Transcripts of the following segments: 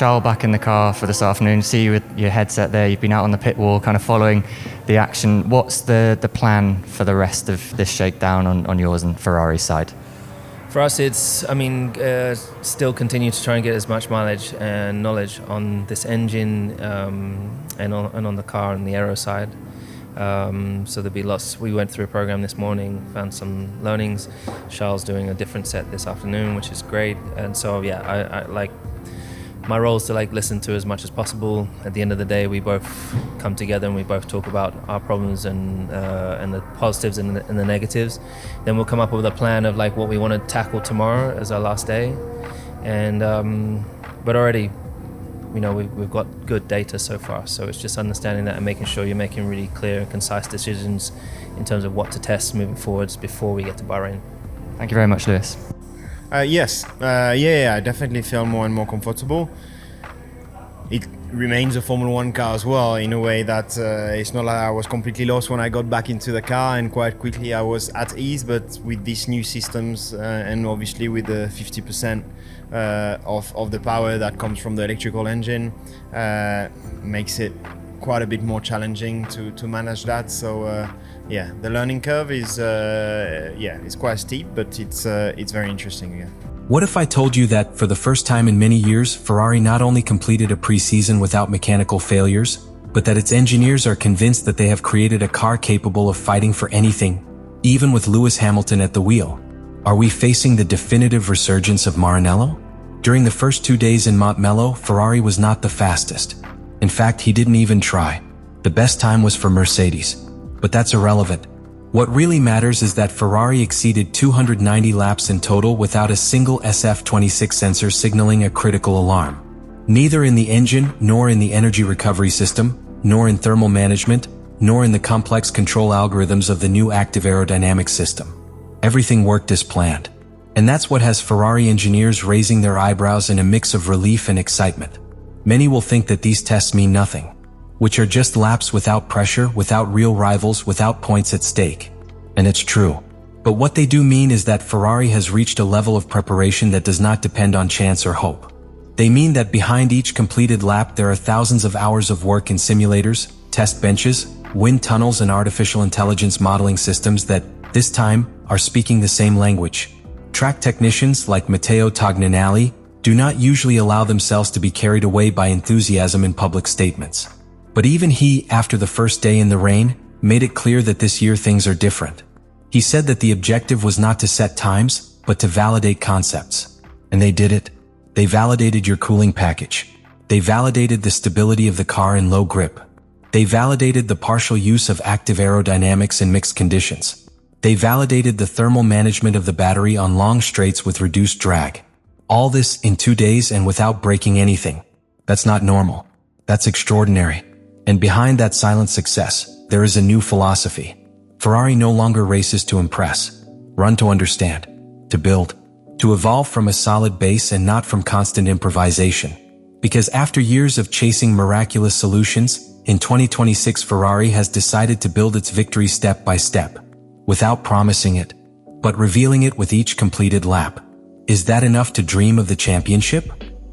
Charles back in the car for this afternoon. See you with your headset there. You've been out on the pit wall, kind of following the action. What's the plan for the rest of this shakedown on yours and Ferrari's side? For us, it's, still continue to try and get as much mileage and knowledge on this engine and on the car and the aero side. So there'll be lots. We went through a program this morning, found some learnings. Charles doing a different set this afternoon, which is great. And so, I like, my role is to listen to as much as possible. At the end of the day, we both come together and we both talk about our problems and the positives and the negatives. Then we'll come up with a plan of what we want to tackle tomorrow as our last day. And but already, we've got good data so far. So it's just understanding that and making sure you're making really clear and concise decisions in terms of what to test moving forwards before we get to Bahrain. Thank you very much, Lewis. Yes, I definitely feel more and more comfortable. It remains a Formula 1 car as well, in a way that it's not like I was completely lost when I got back into the car, and quite quickly I was at ease, but with these new systems and obviously with the 50% of the power that comes from the electrical engine, makes it quite a bit more challenging to manage that. So the learning curve is it's quite steep, but it's very interesting. Yeah. What if I told you that for the first time in many years, Ferrari not only completed a pre-season without mechanical failures, but that its engineers are convinced that they have created a car capable of fighting for anything, even with Lewis Hamilton at the wheel? Are we facing the definitive resurgence of Maranello? During the first 2 days in Montmello, Ferrari was not the fastest. In fact, he didn't even try. The best time was for Mercedes. But that's irrelevant. What really matters is that Ferrari exceeded 290 laps in total without a single SF26 sensor signaling a critical alarm. Neither in the engine, nor in the energy recovery system, nor in thermal management, nor in the complex control algorithms of the new active aerodynamic system. Everything worked as planned. And that's what has Ferrari engineers raising their eyebrows in a mix of relief and excitement. Many will think that these tests mean nothing, which are just laps without pressure, without real rivals, without points at stake. And it's true. But what they do mean is that Ferrari has reached a level of preparation that does not depend on chance or hope. They mean that behind each completed lap there are thousands of hours of work in simulators, test benches, wind tunnels and artificial intelligence modeling systems that, this time, are speaking the same language. Track technicians like Matteo Tognanelli do not usually allow themselves to be carried away by enthusiasm in public statements. But even he, after the first day in the rain, made it clear that this year things are different. He said that the objective was not to set times, but to validate concepts. And they did it. They validated your cooling package. They validated the stability of the car in low grip. They validated the partial use of active aerodynamics in mixed conditions. They validated the thermal management of the battery on long straights with reduced drag. All this in 2 days and without breaking anything. That's not normal. That's extraordinary. And behind that silent success, there is a new philosophy. Ferrari no longer races to impress, run to understand, to build, to evolve from a solid base and not from constant improvisation. Because after years of chasing miraculous solutions, in 2026 Ferrari has decided to build its victory step by step, without promising it, but revealing it with each completed lap. Is that enough to dream of the championship?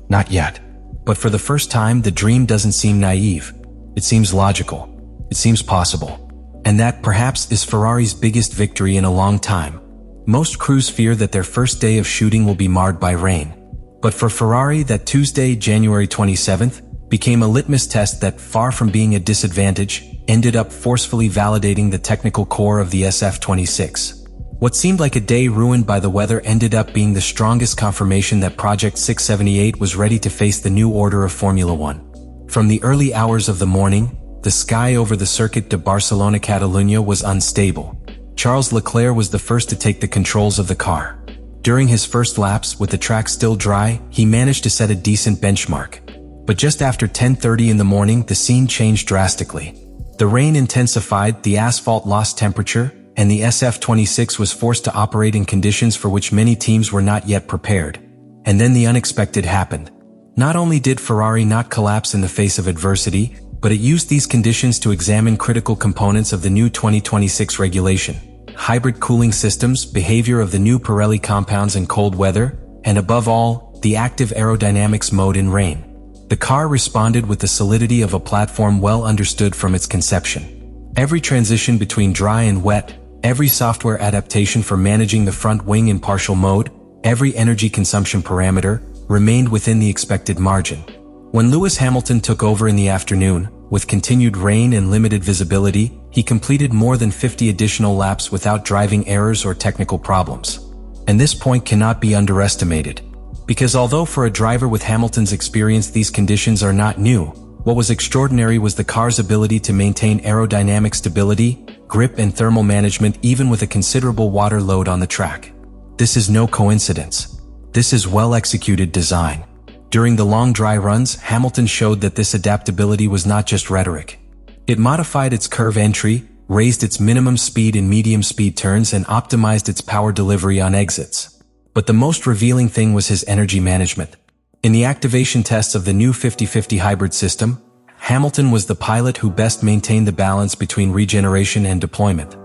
Not yet. But for the first time, the dream doesn't seem naive. It seems logical. It seems possible. And that, perhaps, is Ferrari's biggest victory in a long time. Most crews fear that their first day of shooting will be marred by rain. But for Ferrari, that Tuesday, January 27th, became a litmus test that, far from being a disadvantage, ended up forcefully validating the technical core of the SF26. What seemed like a day ruined by the weather ended up being the strongest confirmation that Project 678 was ready to face the new order of Formula 1. From the early hours of the morning, the sky over the Circuit de Barcelona Catalunya was unstable. Charles Leclerc was the first to take the controls of the car. During his first laps, with the track still dry, he managed to set a decent benchmark. But just after 10:30 in the morning, the scene changed drastically. The rain intensified, the asphalt lost temperature, and the SF26 was forced to operate in conditions for which many teams were not yet prepared. And then the unexpected happened. Not only did Ferrari not collapse in the face of adversity, but it used these conditions to examine critical components of the new 2026 regulation: hybrid cooling systems, behavior of the new Pirelli compounds in cold weather, and above all, the active aerodynamics mode in rain. The car responded with the solidity of a platform well understood from its conception. Every transition between dry and wet, every software adaptation for managing the front wing in partial mode, every energy consumption parameter, remained within the expected margin. When Lewis Hamilton took over in the afternoon, with continued rain and limited visibility, he completed more than 50 additional laps without driving errors or technical problems. And this point cannot be underestimated. Because although for a driver with Hamilton's experience these conditions are not new, what was extraordinary was the car's ability to maintain aerodynamic stability, grip and thermal management even with a considerable water load on the track. This is no coincidence. This is well-executed design. During the long dry runs, Hamilton showed that this adaptability was not just rhetoric. It modified its curve entry, raised its minimum speed in medium speed turns and optimized its power delivery on exits. But the most revealing thing was his energy management. In the activation tests of the new 50-50 hybrid system, Hamilton was the pilot who best maintained the balance between regeneration and deployment.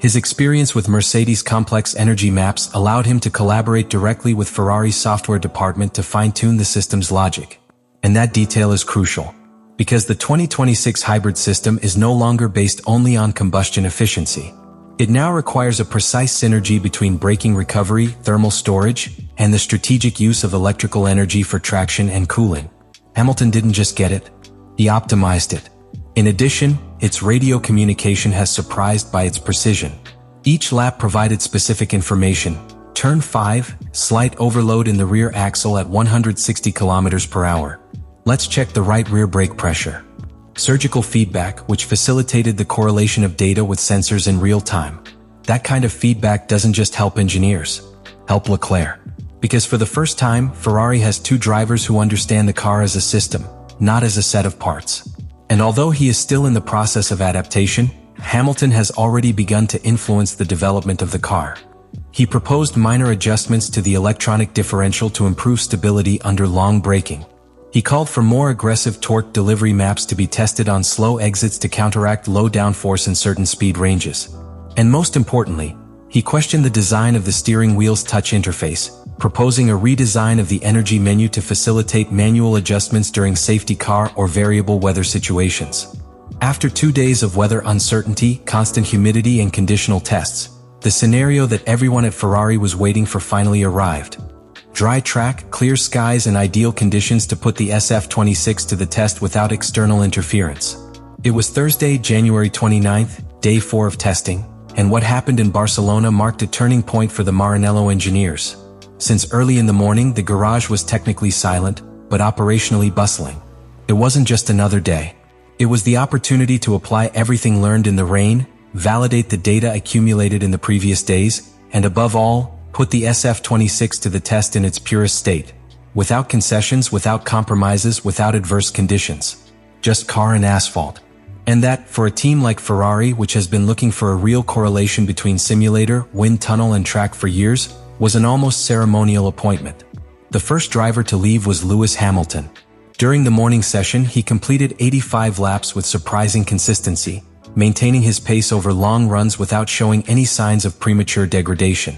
His experience with Mercedes' complex energy maps allowed him to collaborate directly with Ferrari's software department to fine-tune the system's logic. And that detail is crucial, because the 2026 hybrid system is no longer based only on combustion efficiency. It now requires a precise synergy between braking recovery, thermal storage, and the strategic use of electrical energy for traction and cooling. Hamilton didn't just get it, he optimized it. In addition, its radio communication has surprised by its precision. Each lap provided specific information. Turn 5, slight overload in the rear axle at 160 km per hour. Let's check the right rear brake pressure. Surgical feedback, which facilitated the correlation of data with sensors in real time. That kind of feedback doesn't just help engineers, help Leclerc. Because for the first time, Ferrari has two drivers who understand the car as a system, not as a set of parts. And although he is still in the process of adaptation, Hamilton has already begun to influence the development of the car. He proposed minor adjustments to the electronic differential to improve stability under long braking. He called for more aggressive torque delivery maps to be tested on slow exits to counteract low downforce in certain speed ranges. And most importantly, he questioned the design of the steering wheel's touch interface, proposing a redesign of the energy menu to facilitate manual adjustments during safety car or variable weather situations. After 2 days of weather uncertainty, constant humidity and conditional tests, the scenario that everyone at Ferrari was waiting for finally arrived. Dry track, clear skies and ideal conditions to put the SF26 to the test without external interference. It was Thursday, January 29th, day 4 of testing, and what happened in Barcelona marked a turning point for the Maranello engineers. Since early in the morning, the garage was technically silent, but operationally bustling. It wasn't just another day. It was the opportunity to apply everything learned in the rain, validate the data accumulated in the previous days, and above all, put the SF26 to the test in its purest state. Without concessions, without compromises, without adverse conditions. Just car and asphalt. And that, for a team like Ferrari, which has been looking for a real correlation between simulator, wind tunnel and track for years, was an almost ceremonial appointment. The first driver to leave was Lewis Hamilton. During the morning session, he completed 85 laps with surprising consistency, maintaining his pace over long runs without showing any signs of premature degradation.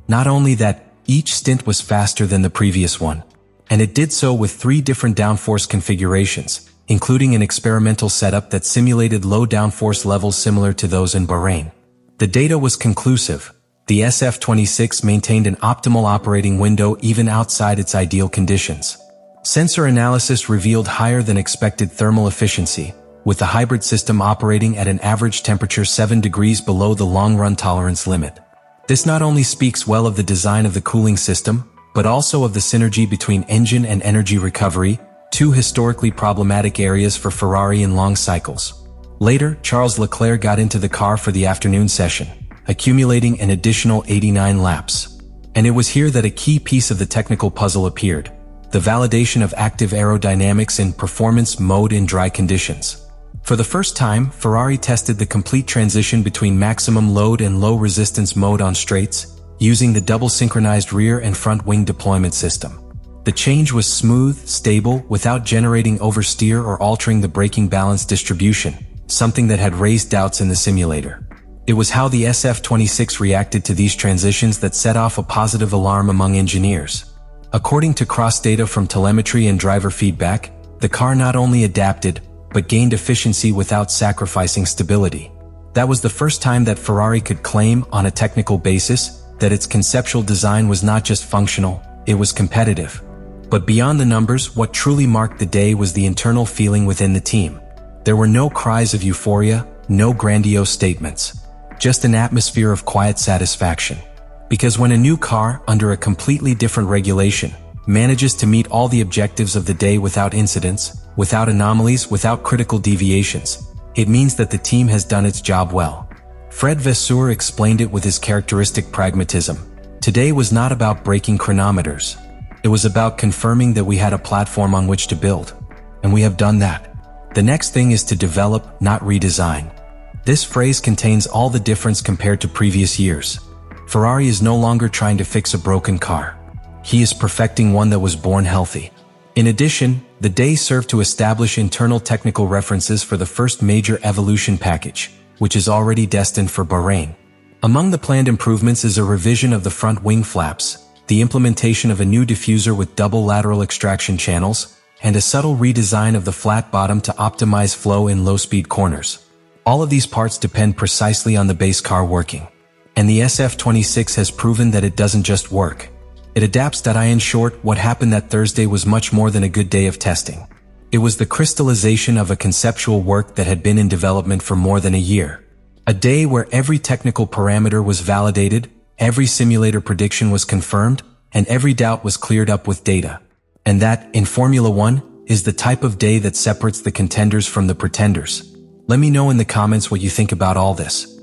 Not only that, each stint was faster than the previous one, and it did so with 3 different downforce configurations, including an experimental setup that simulated low downforce levels similar to those in Bahrain. The data was conclusive. The SF26 maintained an optimal operating window even outside its ideal conditions. Sensor analysis revealed higher than expected thermal efficiency, with the hybrid system operating at an average temperature 7 degrees below the long-run tolerance limit. This not only speaks well of the design of the cooling system, but also of the synergy between engine and energy recovery, 2 historically problematic areas for Ferrari in long cycles. Later, Charles Leclerc got into the car for the afternoon session, accumulating an additional 89 laps. And it was here that a key piece of the technical puzzle appeared, the validation of active aerodynamics in performance mode in dry conditions. For the first time, Ferrari tested the complete transition between maximum load and low resistance mode on straights, using the double synchronized rear and front wing deployment system. The change was smooth, stable, without generating oversteer or altering the braking balance distribution, something that had raised doubts in the simulator. It was how the SF26 reacted to these transitions that set off a positive alarm among engineers. According to cross data from telemetry and driver feedback, The car not only adapted, but gained efficiency without sacrificing stability. That was the first time that Ferrari could claim, on a technical basis, that its conceptual design was not just functional, it was competitive. But beyond the numbers, what truly marked the day was the internal feeling within the team. There were no cries of euphoria, no grandiose statements. Just an atmosphere of quiet satisfaction. Because when a new car, under a completely different regulation, manages to meet all the objectives of the day without incidents, without anomalies, without critical deviations, it means that the team has done its job well. Fred Vasseur explained it with his characteristic pragmatism. Today was not about breaking chronometers. It was about confirming that we had a platform on which to build. And we have done that. The next thing is to develop, not redesign. This phrase contains all the difference compared to previous years. Ferrari is no longer trying to fix a broken car. He is perfecting one that was born healthy. In addition, the day served to establish internal technical references for the first major evolution package, which is already destined for Bahrain. Among the planned improvements is a revision of the front wing flaps, the implementation of a new diffuser with double lateral extraction channels, and a subtle redesign of the flat bottom to optimize flow in low-speed corners. All of these parts depend precisely on the base car working. And the SF26 has proven that it doesn't just work. It adapts. In short, what happened that Thursday was much more than a good day of testing. It was the crystallization of a conceptual work that had been in development for more than a year. A day where every technical parameter was validated, every simulator prediction was confirmed, and every doubt was cleared up with data. And that, in Formula One, is the type of day that separates the contenders from the pretenders. Let me know in the comments what you think about all this.